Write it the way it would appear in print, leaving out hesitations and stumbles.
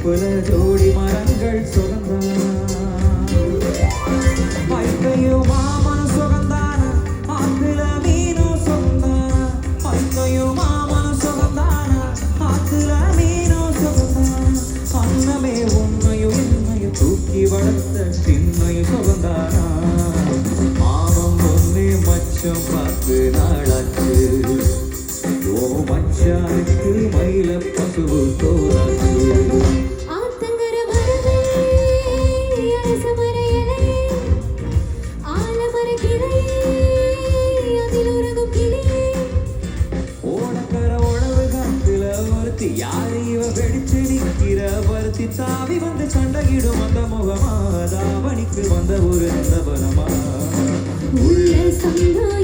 தோப்புல ஜோடி மரங்கள் சுகந்தான் வைக்கையும் மாமன சுகந்தான ஆத்துல மீனும் சுகந்தான வைக்கையும் மாமன சுகந்தான ஆத்துல மீனும் சுகந்தான அன்னமே உண்மையும் என்னையும் தூக்கி வளர்த்த சின்னையும் சுகந்தானா மாமம் ஒன்னே மச்சம் பார்த்து நாளாச்சு ஓ மச்சானுக்கு மயில பசுவு தோறாச்சு யாரு இவ வெடிச்சு நிற்கிற வருத்தி தாவி வந்து சண்டையிடும் அந்த முகமா தாவணிக்கு வந்த ஒரு நந்தவனமா உள்ள சந்தா